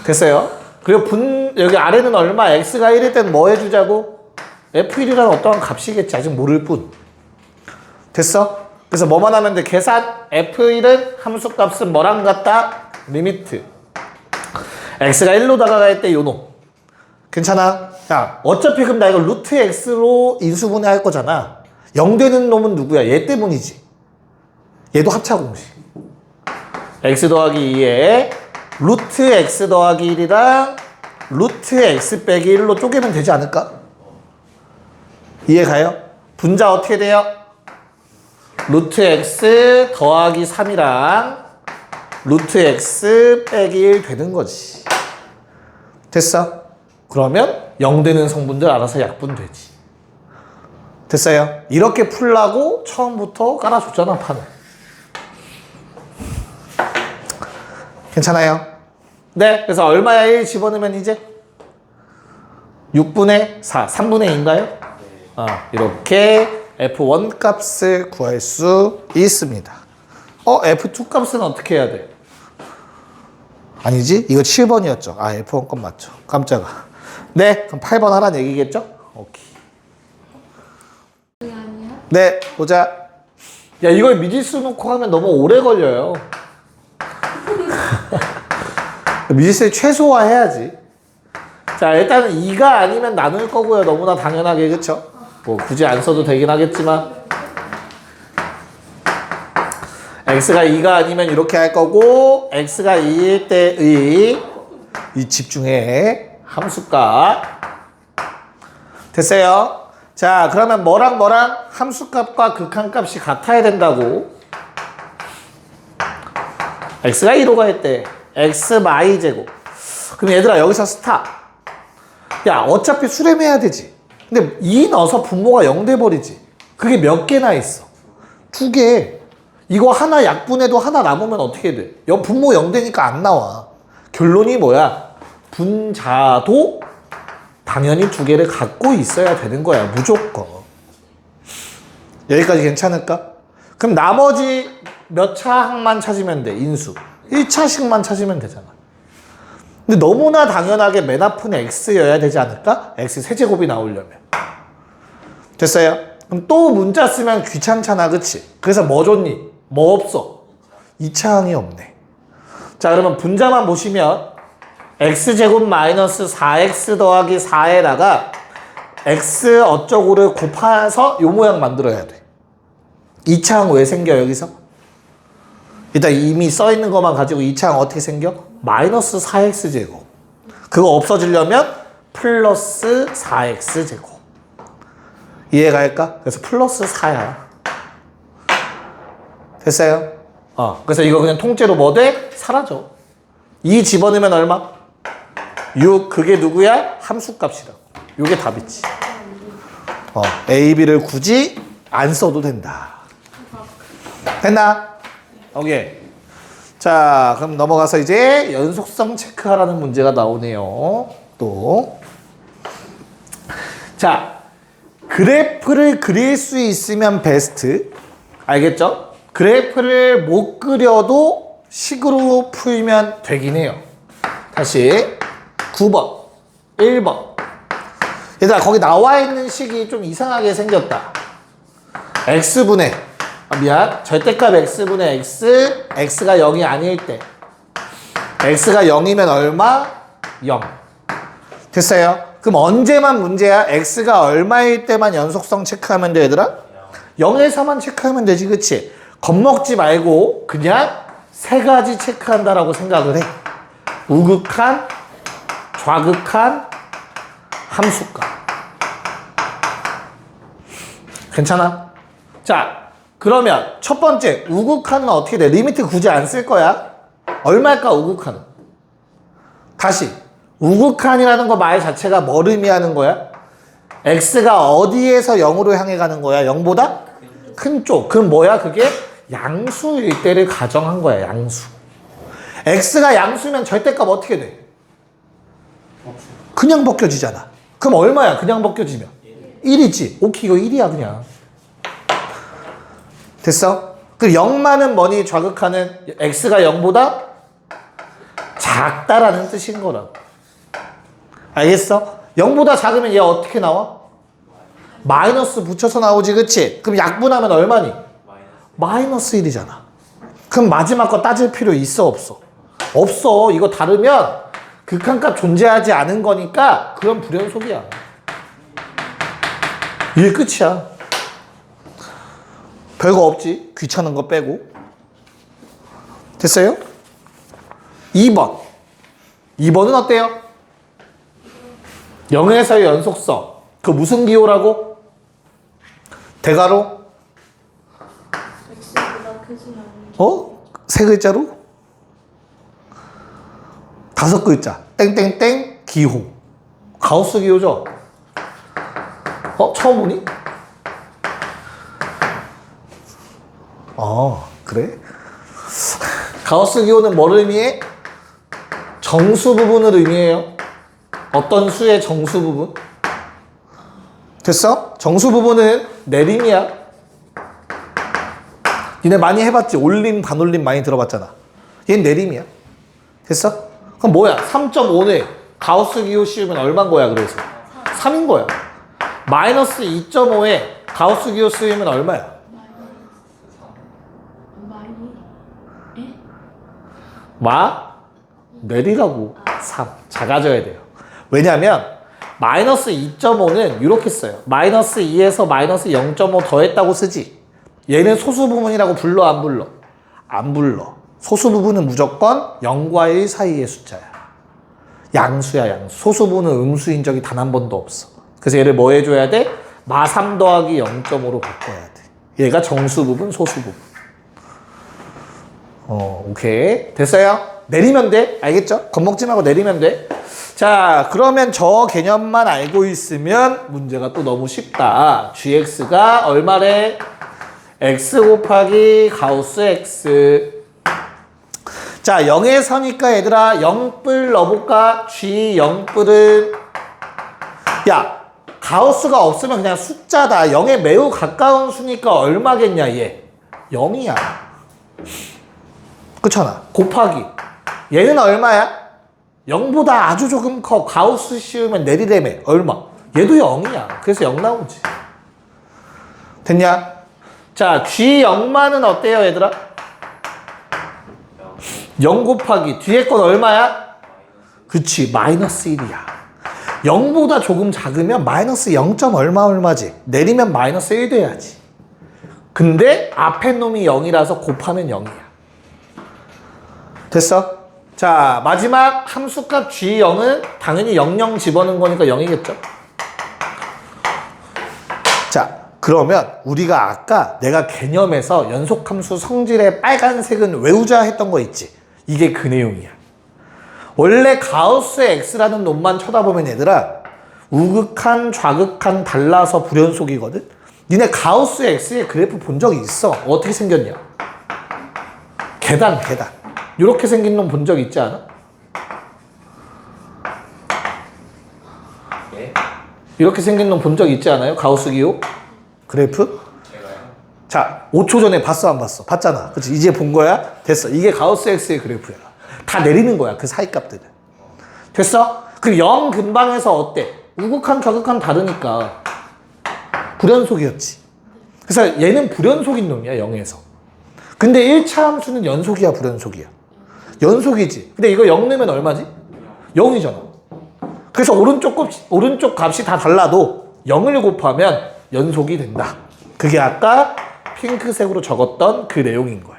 됐어요? 그리고 여기 아래는 얼마? x가 1일 땐 뭐 해주자고? f1이라는 어떠한 값이겠지. 아직 모를 뿐. 됐어? 그래서 뭐만 하면 돼? 계산. f1은 함수값은 뭐랑 같다? 리미트. x가 1로 다가갈 때 요놈. 괜찮아? 야, 어차피 그럼 나 이거 루트 x로 인수분해 할 거잖아. 0 되는 놈은 누구야? 얘 때문이지. 얘도 합차 공식. x 더하기 2에 루트 x 더하기 1이랑 루트 x 빼기 1로 쪼개면 되지 않을까? 이해가요? 분자 어떻게 돼요? 루트 x 더하기 3이랑 루트 x 빼기 1 되는 거지. 됐어? 그러면 0 되는 성분들 알아서 약분되지. 됐어요? 이렇게 풀라고 처음부터 깔아줬잖아, 판을. 괜찮아요? 네, 그래서 얼마야 1 집어넣으면 이제? 6분의 4, 3분의 2인가요? 이렇게 F1 값을 구할 수 있습니다. F2 값은 어떻게 해야 돼? 아니지? 이거 7번이었죠. F1 값 맞죠. 깜짝아. 네, 그럼 8번 하라는 얘기겠죠? 오케이. 네, 보자. 야, 이걸 미지수 놓고 하면 너무 오래 걸려요. 미지수를 최소화해야지. 자, 일단은 2가 아니면 나눌 거고요. 너무나 당연하게, 그쵸? 뭐 굳이 안 써도 되긴 하겠지만 x가 2가 아니면 이렇게 할 거고 x가 2일 때의 이 집중해 함수값. 됐어요? 자, 그러면 뭐랑 함수값과 극한값이 같아야 된다고. x가 2로 갈 때 x 마이 제곱. 그럼 얘들아 여기서 스탑. 야, 어차피 수렴해야 되지. 근데 2 넣어서 분모가 0 돼버리지. 그게 몇 개나 있어? 2개. 이거 하나 약분해도 하나 남으면 어떻게 돼? 분모 0 되니까 안 나와. 결론이 뭐야? 분자도 당연히 2개를 갖고 있어야 되는 거야. 무조건. 여기까지 괜찮을까? 그럼 나머지 몇 차항만 찾으면 돼? 인수. 1차씩만 찾으면 되잖아. 근데 너무나 당연하게 맨 앞은 x여야 되지 않을까? x 세제곱이 나오려면. 됐어요? 그럼 또 문자 쓰면 귀찮잖아, 그치? 그래서 뭐 줬니? 뭐 없어? 2차항이 없네. 자, 그러면 분자만 보시면 x제곱 마이너스 4x 더하기 4에다가 x 어쩌고를 곱해서 요 모양 만들어야 돼. 2차항 왜 생겨, 여기서? 일단 이미 써있는 것만 가지고 2차항 어떻게 생겨? 마이너스 4x제곱. 그거 없어지려면 플러스 4x제곱. 이해가 할까? 그래서 플러스 4야. 됐어요? 그래서 이거 그냥 통째로 뭐 돼? 사라져. 2 집어넣으면 얼마? 6. 그게 누구야? 함수값이다. 요게 답이지. A, B를 굳이 안 써도 된다. 됐나? 오케이. 자, 그럼 넘어가서 이제 연속성 체크하라는 문제가 나오네요. 또. 자, 그래프를 그릴 수 있으면 베스트. 알겠죠? 그래프를 못 그려도 식으로 풀면 되긴 해요. 다시 9번, 1번. 얘들아, 거기 나와 있는 식이 좀 이상하게 생겼다. x분의 절대값 x분의 x, x가 0이 아닐 때. x가 0이면 얼마? 0. 됐어요? 그럼 언제만 문제야? x가 얼마일 때만 연속성 체크하면 돼, 얘들아? 0에서만 체크하면 되지, 그치? 겁먹지 말고 그냥 세 가지 체크한다라고 생각을 해. 우극한, 좌극한 함수값. 괜찮아? 자, 그러면 첫 번째 우극한은 어떻게 돼? 리미트 굳이 안 쓸 거야. 얼마일까 우극한은? 다시 우극한이라는 거 말 자체가 뭘 의미하는 거야? x가 어디에서 0으로 향해 가는 거야? 0보다 큰 쪽. 그럼 뭐야? 그게 양수일 때를 가정한 거야. 양수. x가 양수면 절대값 어떻게 돼? 그냥 벗겨지잖아. 그럼 얼마야? 그냥 벗겨지면 1이지. 오케이, 이거 1이야 그냥. 됐어? 그 0만은 뭐니? 좌극하는 x가 0보다 작다라는 뜻인 거라고. 알겠어? 0보다 작으면 얘 어떻게 나와? 마이너스 붙여서 나오지, 그치? 그럼 약분하면 얼마니? 마이너스 1이잖아. 그럼 마지막 거 따질 필요 있어, 없어? 없어. 이거 다르면 극한값 존재하지 않은 거니까 그건 불연속이야. 이게 끝이야. 별거 없지. 귀찮은 거 빼고. 됐어요? 2번. 2번은 어때요? 0에서의 연속성. 그 무슨 기호라고? 대괄호?
x보다 크지 않은
어? 세 글자로? 5글자. 땡땡땡 기호. 가우스 기호죠? 처음 보니? 그래? 가우스 기호는 뭘 의미해? 정수 부분을 의미해요. 어떤 수의 정수 부분? 됐어? 정수 부분은 내림이야. 니네 많이 해봤지? 올림, 반올림 많이 들어봤잖아. 얘는 내림이야. 됐어? 그럼 뭐야? 3.5네. 가우스 기호 씌우면 얼마인 거야, 그래서? 3인 거야. 마이너스 2.5에 가우스 기호 씌우면 얼마야? 내리라고. 3. 작아져야 돼요. 왜냐면 마이너스 2.5는 이렇게 써요. 마이너스 2에서 마이너스 0.5 더했다고 쓰지. 얘는 소수 부분이라고 불러, 안 불러? 안 불러. 소수 부분은 무조건 0과 1 사이의 숫자야. 양수야, 양수. 소수 부분은 음수인 적이 단 한 번도 없어. 그래서 얘를 뭐 해줘야 돼? 마 3 더하기 0.5로 바꿔야 돼. 얘가 정수 부분, 소수 부분. 오케이. 됐어요? 내리면 돼. 알겠죠? 겁먹지 말고 내리면 돼. 자, 그러면 저 개념만 알고 있으면 문제가 또 너무 쉽다. gx가 얼마래? x 곱하기 가우스 x. 자, 0에서니까 얘들아 0뿔 넣어볼까? g 0뿔은 야, 가우스가 없으면 그냥 숫자다. 0에 매우 가까운 수니까 얼마겠냐 얘? 0이야. 그렇잖아. 곱하기. 얘는 얼마야? 0보다 아주 조금 커. 가우스 씌우면 내리래매. 얼마? 얘도 0이야. 그래서 0 나오지. 됐냐? 자, G0만은 어때요, 얘들아? 0 곱하기. 뒤에 건 얼마야? 그치, 마이너스 1이야. 0보다 조금 작으면 마이너스 0. 얼마지? 내리면 마이너스 1 돼야지. 근데 앞에 놈이 0이라서 곱하면 0이야. 됐어? 자, 마지막 함수값 G0은 당연히 00 집어넣은 거니까 0이겠죠? 자, 그러면 우리가 아까 내가 개념에서 연속함수 성질의 빨간색은 외우자 했던 거 있지? 이게 그 내용이야. 원래 가우스 X라는 놈만 쳐다보면 얘들아 우극한, 좌극한 달라서 불연속이거든? 니네 가우스 X의 그래프 본 적이 있어. 어떻게 생겼냐? 계단. 이렇게 생긴 놈 본 적 있지 않아?
예?
이렇게 생긴 놈 본 적 있지 않아요? 가우스 기호? 그래프?
제가요?
자, 5초 전에 봤어, 안 봤어? 봤잖아. 그치? 이제 본 거야? 됐어. 이게 가우스 X의 그래프야. 다 내리는 거야. 그 사이 값들은. 됐어? 그 0 근방에서 어때? 우극한, 좌극한 다르니까. 불연속이었지. 그래서 얘는 불연속인 놈이야, 0에서. 근데 1차 함수는 연속이야, 불연속이야? 연속이지. 근데 이거 0 넣으면 얼마지? 0이잖아. 그래서 오른쪽 값이 다 달라도 0을 곱하면 연속이 된다. 그게 아까 핑크색으로 적었던 그 내용인 거야.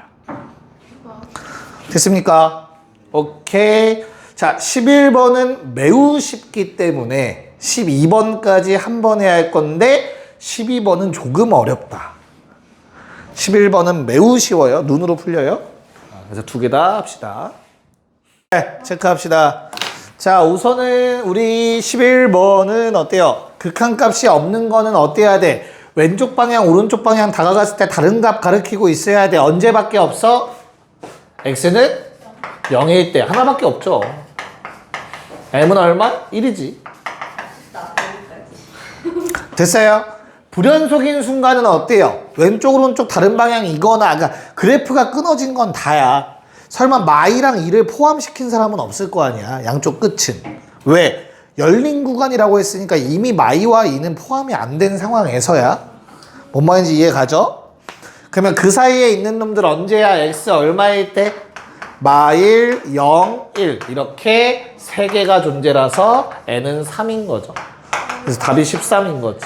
됐습니까? 오케이. 자, 11번은 매우 쉽기 때문에 12번까지 한 번 해야 할 건데 12번은 조금 어렵다. 11번은 매우 쉬워요. 눈으로 풀려요. 그래서 두 개 다 합시다. 네, 체크합시다. 자, 우선은 우리 11번은 어때요? 극한값이 없는 거는 어때야 돼? 왼쪽 방향, 오른쪽 방향 다가갔을 때 다른 값 가리키고 있어야 돼. 언제밖에 없어? x는 0일 때 하나밖에 없죠. m은 얼마? 1이지. 됐어요? 불연속인 순간은 어때요? 왼쪽 오른쪽 다른 방향이거나 그러니까 그래프가 끊어진 건 다야. 설마 마이랑 2를 포함시킨 사람은 없을 거 아니야. 양쪽 끝은. 왜? 열린 구간이라고 했으니까 이미 마이와 2는 포함이 안 된 상황에서야. 뭔 말인지 이해 가죠? 그러면 그 사이에 있는 놈들 언제야? x 얼마일 때? 마일 0, 1 이렇게 세 개가 존재라서 n은 3인 거죠. 그래서 답이 13인 거지.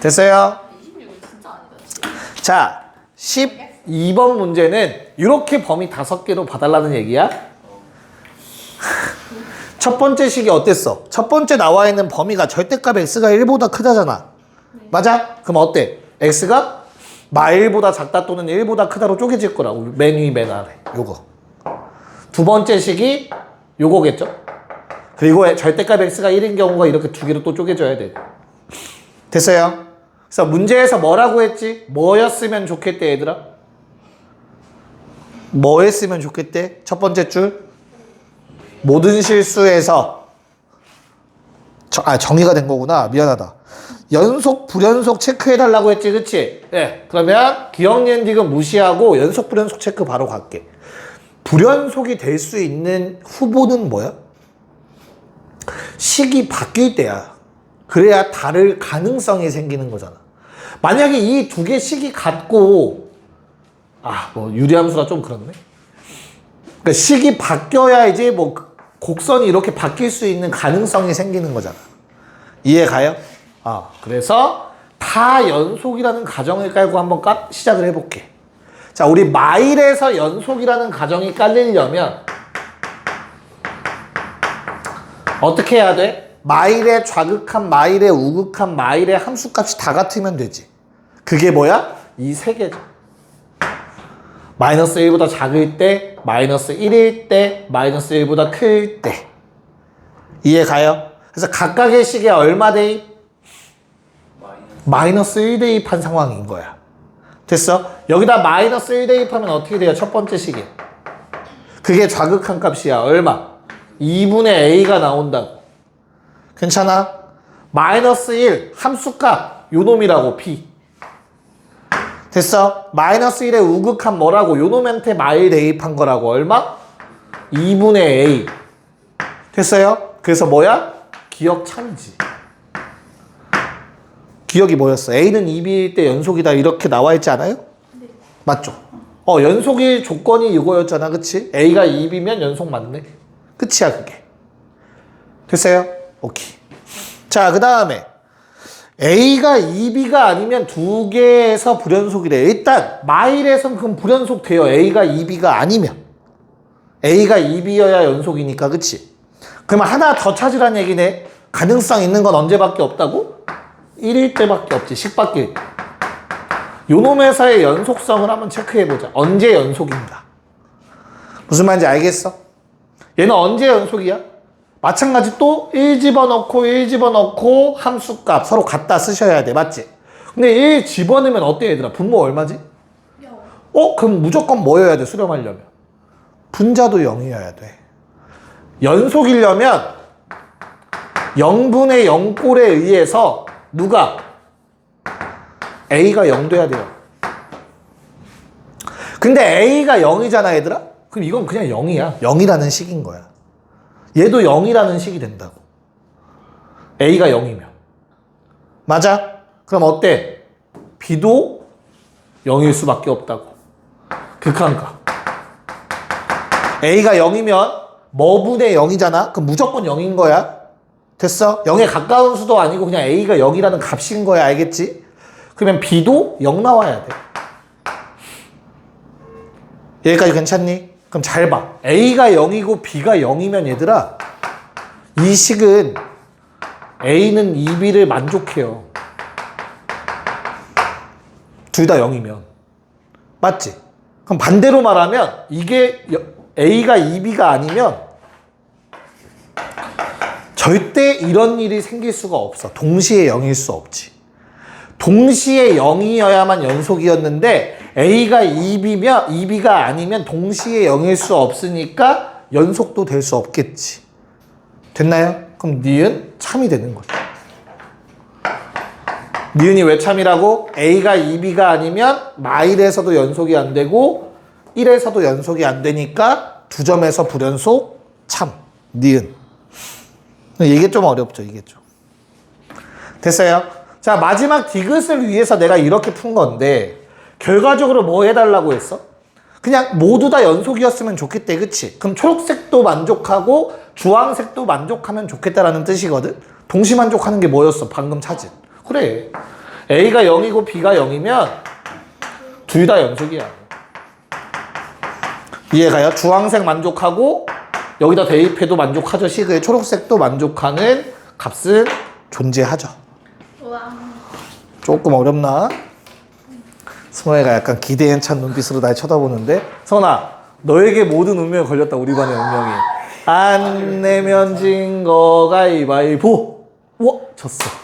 됐어요?
26은 진짜 아니다.
자, 12번 문제는 이렇게 범위 5개로 봐달라는 얘기야. 첫 번째 식이 어땠어? 첫 번째 나와 있는 범위가 절대값 x가 1보다 크다잖아. 맞아? 그럼 어때? x가 마일보다 작다 또는 1보다 크다로 쪼개질 거라고. 맨 위, 맨 아래. 요거. 두 번째 식이 요거겠죠? 그리고 절대값 x가 1인 경우가 이렇게 두 개로 또 쪼개져야 돼. 됐어요? 그래서 문제에서 뭐라고 했지? 뭐였으면 좋겠대, 얘들아? 뭐 했으면 좋겠대? 첫 번째 줄? 모든 실수에서 정의가 된 거구나. 미안하다. 연속, 불연속 체크해달라고 했지, 그치? 네. 그러면 기억, 니은, 디귿 무시하고 연속, 불연속 체크 바로 갈게. 불연속이 될 수 있는 후보는 뭐야? 식이 바뀔 때야. 그래야 다를 가능성이 생기는 거잖아. 만약에 이 두 개 식이 같고, 뭐 유리함수가 좀 그렇네. 그러니까 식이 바뀌어야 이제 뭐 곡선이 이렇게 바뀔 수 있는 가능성이 생기는 거잖아. 이해 가요? 그래서 다 연속이라는 가정을 깔고 한번 시작을 해볼게. 자, 우리 마일에서 연속이라는 가정이 깔리려면 어떻게 해야 돼? 마일의 좌극한, 마일의 우극한, 마일의 함수값이 다 같으면 되지. 그게 뭐야? 이 세 개죠. 마이너스 1보다 작을 때, 마이너스 1일 때, 마이너스 1보다 클 때. 이해 가요? 그래서 각각의 식에 얼마 대입? 마이너스 1 대입한 상황인 거야. 됐어? 여기다 마이너스 1 대입하면 어떻게 돼요? 첫 번째 식에. 그게 좌극한 값이야. 얼마? 2분의 a가 나온다고. 괜찮아? 마이너스 1 함수값 요 놈이라고 p. 됐어? 마이너스 1의 우극한 뭐라고? 요 놈한테 마일 대입한 거라고. 얼마? 2분의 a. 됐어요? 그래서 뭐야? 기억 참이지. 기억이 뭐였어? a는 2b일 때 연속이다 이렇게 나와 있지 않아요? 네. 맞죠? 연속일 조건이 이거였잖아. 그치? a가 2b면 연속 맞네. 끝이야 그게. 됐어요? 오케이. 자, 그 다음에 a가 2b가 아니면 두 개에서 불연속이래. 일단 마일에선 그럼 불연속 돼요. a가 2b가 아니면. a가 2b여야 연속이니까. 그치? 그러면 하나 더 찾으란 얘기네. 가능성 있는 건 언제밖에 없다고? 1일 때밖에 없지. 식 바뀔 때. 요 놈에서의 연속성을 한번 체크해보자. 언제 연속인가? 무슨 말인지 알겠어? 얘는 언제 연속이야? 마찬가지 또 1 집어넣고 함수값 서로 갖다 쓰셔야 돼. 맞지? 근데 1 집어넣으면 어때 얘들아? 분모 얼마지?
0.
그럼 무조건 뭐여야 돼? 수렴하려면 분자도 0이어야 돼. 연속이려면 0분의 0꼴에 의해서 누가? a가 0 돼야 돼요. 근데 a가 0이잖아 얘들아? 그럼 이건 그냥 0이야. 0이라는 식인 거야. 얘도 0이라는 식이 된다고. a가 0이면. 맞아? 그럼 어때? b도 0일 수밖에 없다고. 극한값. a가 0이면 뭐분의 0이잖아? 그럼 무조건 0인 거야. 됐어? 0에 가까운 수도 아니고 그냥 a가 0이라는 값인 거야. 알겠지? 그러면 b도 0 나와야 돼. 여기까지 괜찮니? 그럼 잘 봐. A가 0이고 B가 0이면 얘들아 이 식은 A는 2B를 만족해요. 둘 다 0이면. 맞지? 그럼 반대로 말하면 이게 A가 2B가 아니면 절대 이런 일이 생길 수가 없어. 동시에 0일 수 없지. 동시에 0이어야만 연속이었는데 A가 2B가 아니면 동시에 0일 수 없으니까 연속도 될 수 없겠지. 됐나요? 그럼 니은 참이 되는 거죠. 니은이 왜 참이라고? A가 2B가 아니면 마일에서도 연속이 안 되고 1에서도 연속이 안 되니까 두 점에서 불연속 참. 니은. 이게 좀 어렵죠. 이게 좀. 됐어요? 자, 마지막 디귿을 위해서 내가 이렇게 푼 건데 결과적으로 뭐 해달라고 했어? 그냥 모두 다 연속이었으면 좋겠대. 그치? 그럼 초록색도 만족하고 주황색도 만족하면 좋겠다라는 뜻이거든? 동시 만족하는 게 뭐였어? 방금 찾은. 그래. A가 0이고 B가 0이면 둘 다 연속이야. 이해가요? 주황색 만족하고 여기다 대입해도 만족하죠. 식의 초록색도 만족하는 값은 존재하죠.
우와.
조금 어렵나? 승호이가 약간 기대에 찬 눈빛으로 날 쳐다보는데 성훈아 너에게 모든 운명이 걸렸다. 우리 반의 운명이. 안 내면 진 거 가위바위보. 우와 졌어.